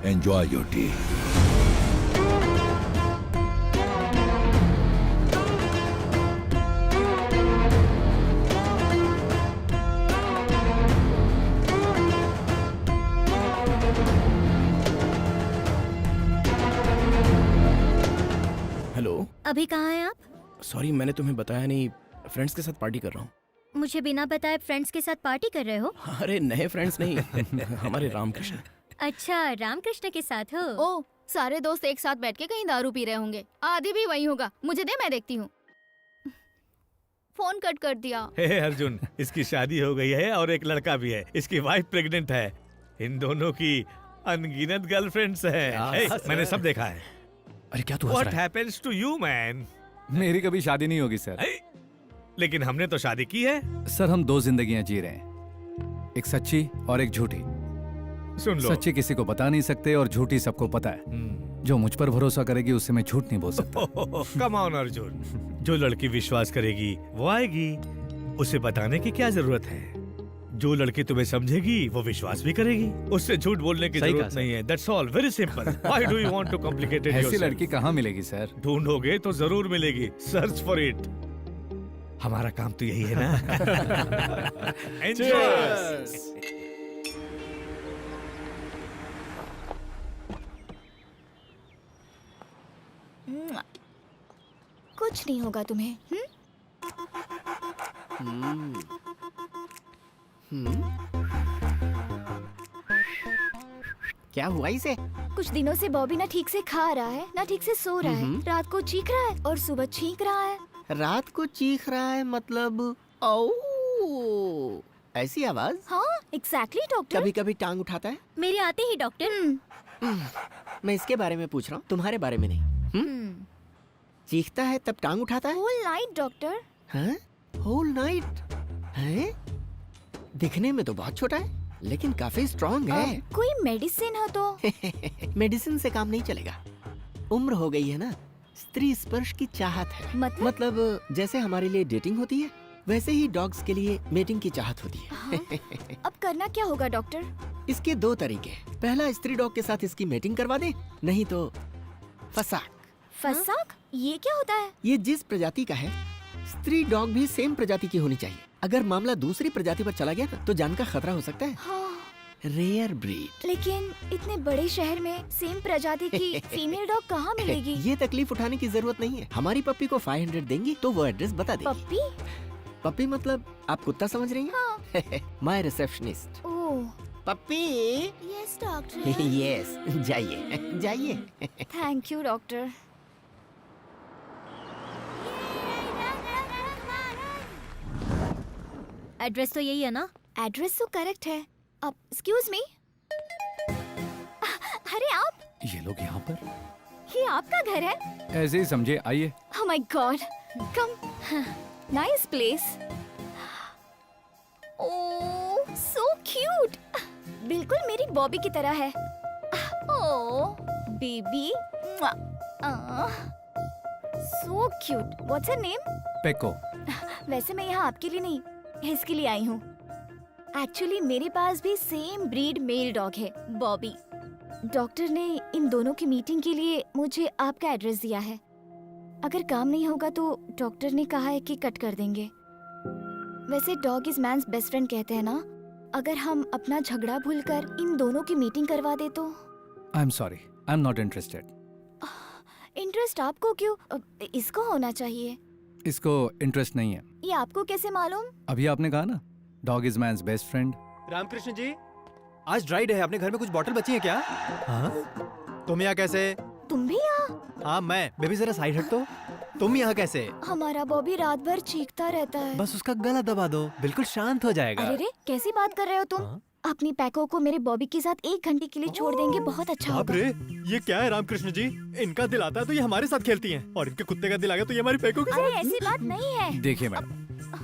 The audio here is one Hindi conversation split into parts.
Enjoy your T. हेलो, अभी कहाँ हैं आप? सॉरी मैंने तुम्हें बताया नहीं, फ्रेंड्स के साथ पार्टी कर रहा हूँ। मुझे बिना बताए फ्रेंड्स के साथ पार्टी कर रहे हो? अरे नए फ्रेंड्स नहीं हमारे रामकृष्ण। अच्छा, रामकृष्ण के साथ हो? ओ, सारे दोस्त एक साथ बैठ के कहीं दारू पी रहे होंगे। आदि भी वही होगा। मुझे दे, मैं देखती हूँ। फोन कट कर दिया। हे अर्जुन, इसकी शादी हो गई है और एक लड़का भी है। इसकी वाइफ प्रेग्नेंट है। इन दोनों की अनगिनत गर्लफ्रेंड्स हैं। मैंने सब देखा है। अरे क्या तू हंस What रहा है? happens to you, man? मेरी कभी शादी नहीं होगी सर। लेकिन हमने तो शादी की है। सर हम दो जिंदगियां जी रहे हैं, एक सच्ची और एक झूठी। सुन लो। सच्ची किसी को बता नहीं सकते और झूठी सबको पता है। जो मुझ पर भरोसा करेगी उससे मैं झूठ नहीं बोल सकता। कम ऑन अर्जुन, जो लड़की विश्वास करेगी वो आएगी। उसे बताने की क्या जरूरत है? जो लड़की तुम्हें समझेगी वो विश्वास भी करेगी। उससे झूठ बोलने की जरूरत नहीं है। That's all, very simple. Why do you want to complicate it ऐसी yourself? लड़की कहाँ मिलेगी सर? ढूंढोगे तो जरूर मिलेगी। Search for it. हमारा काम तो यही है ना। Enjoy! कुछ नहीं होगा तुम्हें। क्या हुआ इसे? कुछ दिनों से बॉबी ना ठीक से खा रहा है, ना ठीक से सो रहा है। रात को चीख रहा है और सुबह छींक रहा है। रात को चीख रहा है मतलब? ओ, ऐसी आवाज? हाँ, एग्जैक्टली डॉक्टर। कभी कभी टांग उठाता है। मेरे आते ही डॉक्टर। मैं इसके बारे में पूछ रहा हूँ, तुम्हारे बारे में नहीं। चीखता है तब टांग उठाता है? Whole night doctor. हाँ? Whole night? हैं? दिखने में तो बहुत छोटा है, लेकिन काफी स्ट्रॉन्ग है। कोई मेडिसिन हो तो? मेडिसिन से काम नहीं चलेगा। उम्र हो गई है ना, स्त्री स्पर्श की चाहत है। मतलब जैसे हमारे लिए डेटिंग होती है, वैसे ही डॉग्स के लिए मेटिंग की चाहत होती है। अब करना क्या होगा डॉक्टर? इसके दो तरीके। पहला, स्त्री डॉग के साथ इसकी मेटिंग करवा दे, नहीं तो फसाक। फसाक? ये क्या होता है? ये जिस प्रजाति का है, स्त्री डॉग भी सेम प्रजाति की होनी चाहिए। अगर मामला दूसरी प्रजाति पर चला गया ना, तो जान का खतरा हो सकता है। हाँ। Rare breed. लेकिन इतने बड़े शहर में सेम प्रजाति की फीमेल डॉग कहाँ मिलेगी? ये तकलीफ उठाने की जरूरत नहीं है। हमारी पप्पी को 500 देंगी तो वो एड्रेस बता देगी। पप्पी? पप्पी मतलब आप कुत्ता समझ रही हैं? हाँ। My receptionist. Oh. Puppy. Yes doctor. Yes, जाइए जाइए। Thank you doctor. एड्रेस तो यही है ना? एड्रेस तो करेक्ट है। अब एक्सक्यूज मी, अरे आप, ये लोग यहाँ पर? ये आपका घर है? ऐसे ही समझे, आइए। Oh my God, come, nice place. Oh, so cute. बिल्कुल मेरी बॉबी की तरह है। Oh, baby. So cute. What's her name? Phaco. वैसे मैं यहाँ आपके लिए नहीं, इसके लिए आई हूँ। एक्चुअली मेरे पास भी सेम ब्रीड मेल डॉग है, बॉबी। डॉक्टर ने इन दोनों की मीटिंग के लिए मुझे आपका एड्रेस दिया है। अगर काम नहीं होगा तो डॉक्टर ने कहा है कि कट कर देंगे। वैसे dog is man's best friend कहते हैं ना। अगर हम अपना झगड़ा भूलकर इन दोनों की मीटिंग करवा दे तो? I am sorry, I am not interested. Interest आपको क्यों? इसको होना चाहिए। इसको इंटरेस्ट नहीं है। ये आपको कैसे मालूम? अभी आपने कहा ना, dog is man's best friend. Ramakrishna ji, आज ड्राई डे है, अपने घर में कुछ बॉटल बची है क्या? हाँ? तुम यहाँ कैसे? तुम भी यहाँ? हाँ मैं। बेबी जरा साइड हट तो। तुम यहाँ कैसे? हमारा बॉबी रात भर चीखता रहता है। बस उसका गला दबा दो, बिल्कुल शांत हो जाएगा। अरे रे, कैसी बात कर रहे हो तुम? हाँ? अपनी पैको को मेरे बॉबी के साथ 1 घंटे के लिए छोड़ देंगे, बहुत अच्छा बाप होगा। रे, ये क्या है रामकृष्ण जी? इनका दिल आता है तो ये हमारे साथ खेलती हैं, और इनके कुत्ते का दिल आ गया तो ये हमारी पैको के अरे साथ। ऐसी बात नहीं है। देखिए मैडम,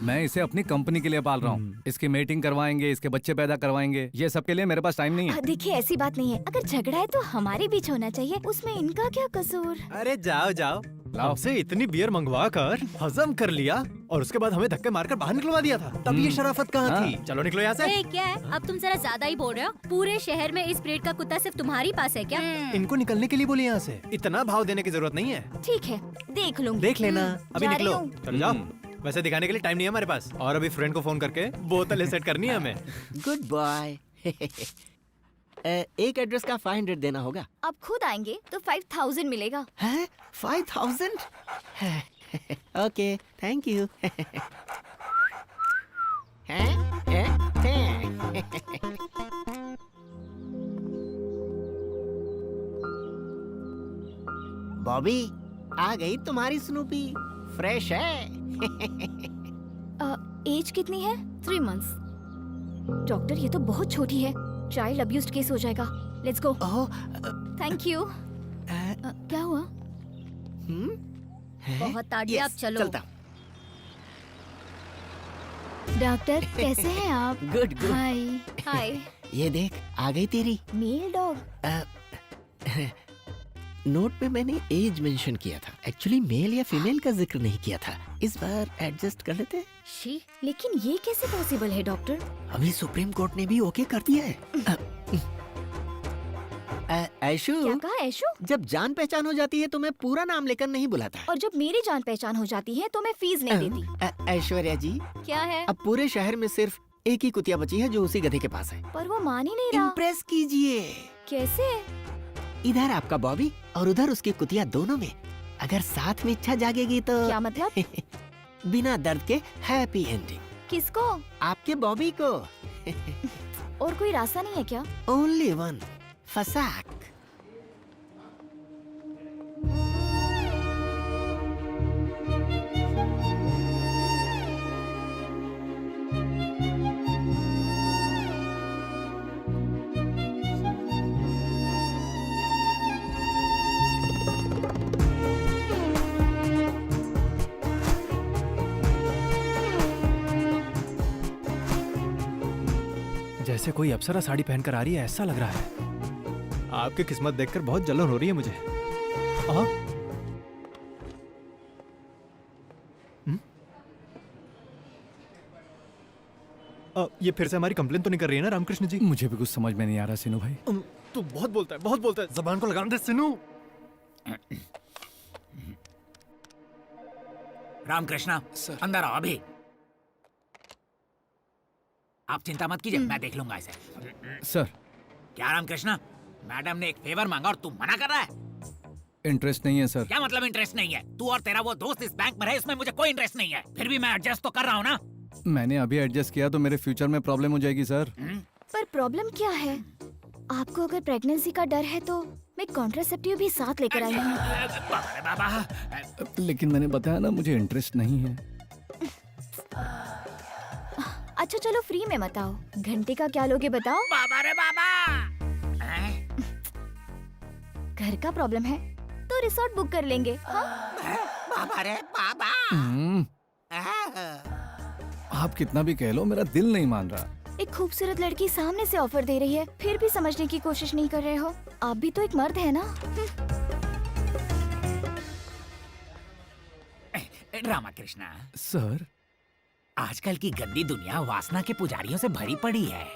मैं इसे अपनी कंपनी के लिए पाल रहा हूँ। इसकी मीटिंग करवाएंगे, इसके बच्चे पैदा करवाएंगे, ये सब के लिए मेरे पास टाइम नहीं है। देखिए ऐसी बात नहीं है। अगर झगड़ा है तो हमारे बीच होना चाहिए, उसमें इनका क्या कसूर? अरे जाओ जाओ, लाओ। हमसे इतनी बियर मंगवा कर हजम कर लिया और उसके बाद हमें धक्के मारकर बाहर निकलवा दिया था। तब ये शराफत कहाँ हाँ। थी? चलो निकलो यहाँ से। ए, क्या है? अब तुम जरा ज्यादा ही बोल रहे हो। पूरे शहर में इस ब्रीड का कुत्ता सिर्फ तुम्हारी पास है क्या? इनको निकलने के लिए बोले यहाँ से। इतना भाव देने की जरूरत नहीं है। ठीक है, देख लूंगी। देख लेना। अभी जा रही निकलो। हूँ। चलो जाओ। वैसे दिखाने के लिए टाइम नहीं है हमारे पास। और अभी फ्रेंड को फोन करके बोतल सेट करनी है हमें। Good boy. एक एड्रेस का 500 देना होगा। आप खुद आएंगे तो 5000 मिलेगा। हैं? 5000? Okay, thank you. बॉबी, आ गई तुम्हारी स्नूपी। फ्रेश है। एज कितनी है? 3 मंथ्स। डॉक्टर, ये तो बहुत छोटी है। चाइल्ड अब्यूज्ड केस हो जाएगा। Let's go. Oh, thank you. क्या हुआ? बहुत ताड़ी, आप चलो। चलता। डॉक्टर, कैसे हैं आप? Good good. हाय। हाय। ये देख, आ गई तेरी। Mail dog. नोट में मैंने एज मेंशन किया था। एक्चुअली मेल या फीमेल का जिक्र नहीं किया था। इस बार एडजस्ट कर लेते हैं। शी, लेकिन ये कैसे पॉसिबल है डॉक्टर? अभी सुप्रीम कोर्ट ने भी ओके कर दिया है। ऐशु, क्या कहा ऐशु? जब जान पहचान हो जाती है तो मैं पूरा नाम लेकर नहीं बुलाता। और जब मेरी जान पहचान हो जाती है तो मैं फीस नहीं देती। ऐश्वर्या जी, क्या है? अब पूरे शहर में सिर्फ एक ही कुतिया बची है जो उसी गधे के पास है। पर वो मान ही नहीं रहा। इम्प्रेस कीजिए। कैसे? इधर आपका बॉबी और उधर उसकी कुतिया, दोनों में अगर साथ में इच्छा जागेगी तो क्या मतलब? बिना दर्द के हैप्पी एंडिंग। किसको? आपके बॉबी को। और कोई रास्ता नहीं है क्या? ओनली वन, फसाक। जैसे कोई अप्सरा साड़ी पहनकर आ रही है ऐसा लग रहा है। आपकी किस्मत देखकर बहुत जलन हो रही है मुझे। ये फिर से हमारी कंप्लेन तो नहीं कर रही है ना रामकृष्ण जी? मुझे भी कुछ समझ में नहीं आ रहा सिनू भाई। तू बहुत बोलता है, बहुत बोलता है। जबान को लगाम दे सिनू। रामकृष्णा, अंदर आओ अभी। आप चिंता मत कीजिए, मैं देख लूंगा इसे। सर, क्या रामकृष्णा, मैडम ने एक फेवर मांगा और तू मना कर रहा है? इंटरेस्ट नहीं है सर। क्या मतलब इंटरेस्ट नहीं है? तू और तेरा वो दोस्त इस बैंक में रहे, इसमें मुझे कोई इंटरेस्ट नहीं है। फिर भी मैं एडजस्ट तो कर रहा हूँ ना। मैंने अभी एडजस्ट किया तो मेरे फ्यूचर में प्रॉब्लम हो जाएगी सर। पर प्रॉब्लम क्या है? आपको अगर प्रेगनेंसी का डर है तो मैं कॉन्ट्रासेप्टिव भी साथ लेकर आई हूँ। बाबा रे बाबा। लेकिन मैंने बताया ना, मुझे इंटरेस्ट नहीं है। अच्छा चलो, फ्री में मत आओ। घंटे का क्या लोगे बताओ? बाबा रे बाबा। घर का प्रॉब्लम है तो रिसोर्ट बुक कर लेंगे। हाँ? बाबा रे बाबा। आप कितना भी कह लो, मेरा दिल नहीं मान रहा। एक खूबसूरत लड़की सामने से ऑफर दे रही है, फिर भी समझने की कोशिश नहीं कर रहे हो। आप भी तो एक मर्द है ना? रामकृष्णा सर, आजकल की गंदी दुनिया वासना के पुजारियों से भरी पड़ी है।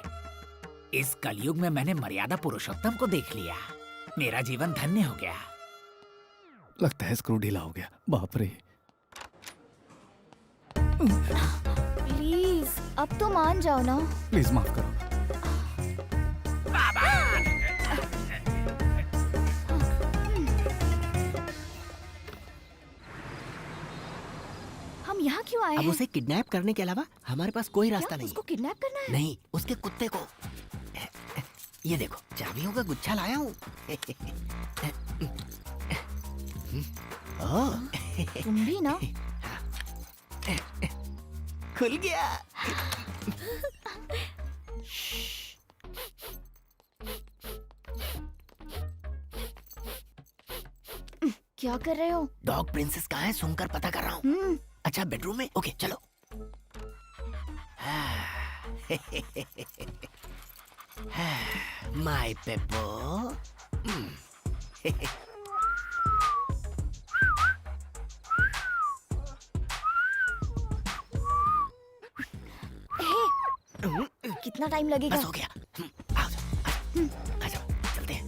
इस कलयुग में मैंने मर्यादा पुरुषोत्तम को देख लिया। मेरा जीवन धन्य हो गया। लगता है स्क्रू ढीला हो गया। बाप रे। प्लीज अब तो मान जाओ ना। प्लीज माफ करो। हम यहाँ क्यों आए अब हैं? उसे किडनैप करने के अलावा हमारे पास कोई रास्ता क्या? नहीं उसको किडनैप करना है? नहीं, उसके कुत्ते को। ये देखो, चाबियों का गुच्छा लाया हूँ। तुम भी ना। खुल गया। क्या कर रहे हो? डॉग प्रिंसेस कहाँ है, सुनकर पता कर रहा हूँ। अच्छा, बेडरूम में? ओके चलो। माय पेपो। कितना टाइम लगेगा? बस हो गया। आओ जाओ, आ जाओ, चलते हैं।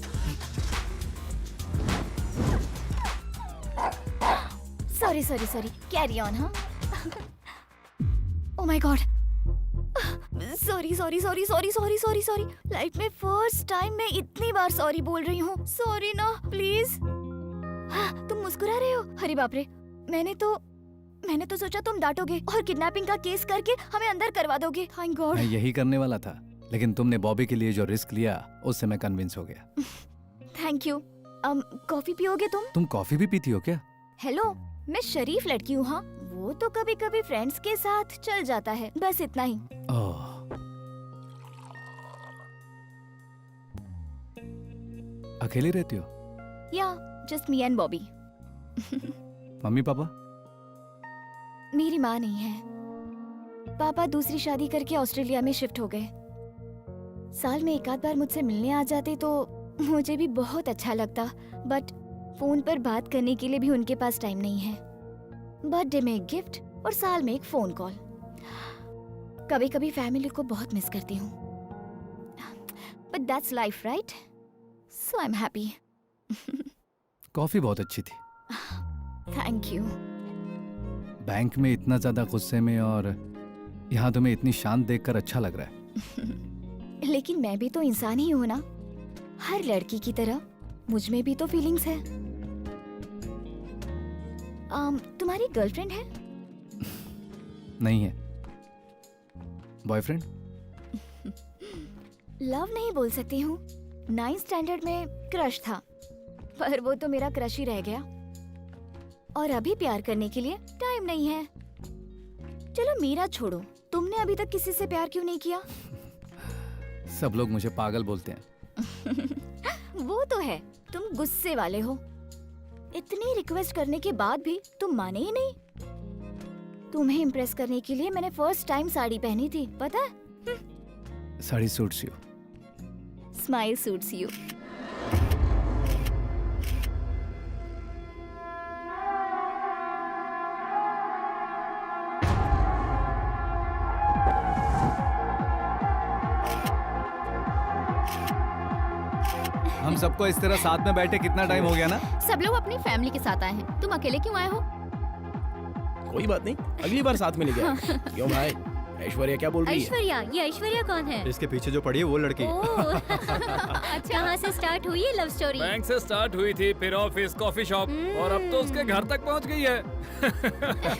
Sorry sorry sorry, carry on. हाँ oh my God, sorry sorry sorry sorry sorry sorry sorry. Life में फर्स्ट टाइम मैं इतनी बार सॉरी बोल रही हूँ। सॉरी ना प्लीज। हाँ, तुम मुस्कुरा रहे हो? अरे बाप रे, मैंने तो सोचा तुम डांटोगे और किडनैपिंग का केस करके हमें अंदर करवा दोगे। Thank God. मैं यही करने वाला था, लेकिन तुमने बॉबी के लिए जो रिस्क लिया उससे मैं कन्विंस हो गया। Thank you. कॉफी पियोगे तुम? तुम कॉफी भी पीती हो क्या? हेलो, मैं शरीफ लड़की हूँ। हाँ, वो तो कभी कभी फ्रेंड्स के साथ चल जाता है, बस इतना ही। ओह, अकेले रहती हो? या just me and Bobby. Mummy papa? मेरी माँ नहीं है। पापा दूसरी शादी करके ऑस्ट्रेलिया में शिफ्ट हो गए। साल में एक आध बार मुझसे मिलने आ जाते तो मुझे भी बहुत अच्छा लगता, बट फोन पर बात करने के लिए भी उनके पास टाइम नहीं है। बर्थडे में एक गिफ्ट और साल में एक फोन कॉल। कभी कभी फैमिली को बहुत मिस करती हूँ, but that's life right, so I am happy. Coffee बहुत अच्छी थी। Thank you. बैंक में इतना ज्यादा गुस्से में और यहाँ तुम्हें इतनी शांत देखकर अच्छा लग रहा है। लेकिन मैं भी तो इंसान ही हूँ ना, हर लड़की की तरह मुझ में भी तो फीलिंग्स है। तुम्हारी गर्लफ्रेंड है? नहीं है। बॉयफ्रेंड? लव नहीं बोल सकती हूँ। 9th स्टैंडर्ड में क्रश था, पर वो तो मेरा क्रश ही रह गया। और अभी प्यार करने के लिए टाइम नहीं है। चलो मेरा छोड़ो, तुमने अभी तक किसी से प्यार क्यों नहीं किया? सब लोग मुझे पागल बोलते हैं। वो तो है, तुम गुस्से वाले हो। इतनी रिक्वेस्ट करने के बाद भी तुम माने ही नहीं। तुम्हें इम्प्रेस करने के लिए मैंने फर्स्ट टाइम साड़ी पहनी थी, पता है? Sari suits you. Smile suits you. हम सबको इस तरह साथ में बैठे कितना टाइम हो गया ना? सब लोग अपनी फैमिली के साथ आए हैं, तुम अकेले क्यों आए हो? कोई बात नहीं, अगली बार साथ में लेके आए। क्यों भाई, ऐश्वर्या क्या बोल रही है? ऐश्वर्या? ये ऐश्वर्या कौन है? इसके पीछे जो पड़ी है वो लड़की। ओह, अच्छा, कहाँ से स्टार्ट हुई है लव स्टोरी? बैंक से स्टार्ट हुई थी, फिर ऑफिस, कॉफी शॉप और अब तो उसके घर तक पहुंच गई है।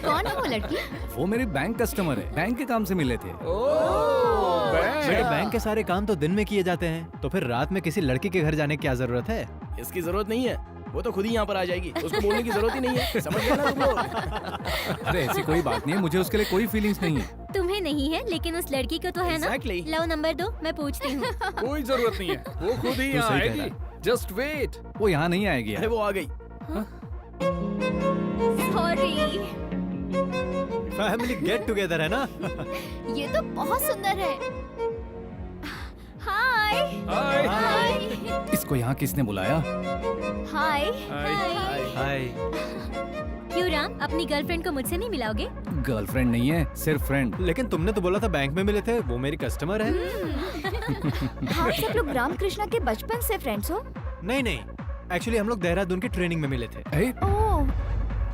कौन है वो लड़की? वो मेरी बैंक कस्टमर है, बैंक के काम से मिले थे। बेटे, बैंक के सारे काम तो दिन में किए जाते हैं, तो फिर रात में किसी लड़की के घर जाने की क्या जरूरत है? इसकी जरूरत नहीं है, वो तो खुद ही यहाँ पर आ जाएगी, उसको बोलने की जरूरत ही नहीं है। समझ गए ना तुम लोग? अरे ऐसी कोई बात नहीं है, मुझे उसके लिए कोई फीलिंग्स नहीं है। तुम्हें नहीं है, लेकिन उस लड़की को तो है ना? Exactly. लो नंबर दो, मैं पूछती हूँ। कोई जरूरत नहीं है, वो खुद ही तू यहाँ सही कह आएगी। Just wait. वो यहाँ नहीं आएगी अरे यार। वो आ गई। सॉरी। फैमिली गेट टुगेदर है ना? ये तो बहुत सुंदर है। हाय हाय। हाय इसको यहाँ किसने बुलाया? हाय। हाय। क्यों राम, अपनी गर्लफ्रेंड को मुझसे नहीं मिलाओगे? गर्लफ्रेंड नहीं है, सिर्फ फ्रेंड। लेकिन तुमने तो बोला था बैंक में मिले थे, वो मेरी कस्टमर है। हाँ, सब लोग रामकृष्णा के बचपन से फ्रेंड्स हो? नहीं नहीं, एक्चुअली हम लोग देहरादून की ट्रेनिंग में मिले थे। ओह,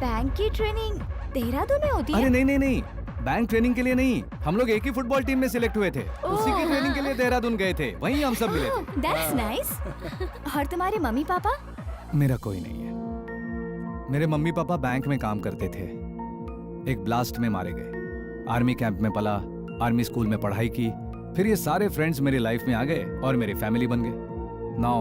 बैंक की ट्रेनिंग देहरादून में होती अरे है? नहीं नहीं नहीं, बैंक ट्रेनिंग के लिए नहीं, हम लोग एक ही फुटबॉल टीम में सिलेक्ट हुए थे, उसी की ट्रेनिंग के लिए देहरादून गए थे, वहीं हम सब मिले थे। That's nice. और तुम्हारे मम्मी पापा? मेरा कोई नहीं है। मेरे मम्मी पापा बैंक में काम करते थे, एक ब्लास्ट में मारे गए। आर्मी कैंप में पला, आर्मी स्कूल में पढ़ाई की, फिर ये सारे फ्रेंड्स मेरी लाइफ में आ गए और मेरी फैमिली बन गए।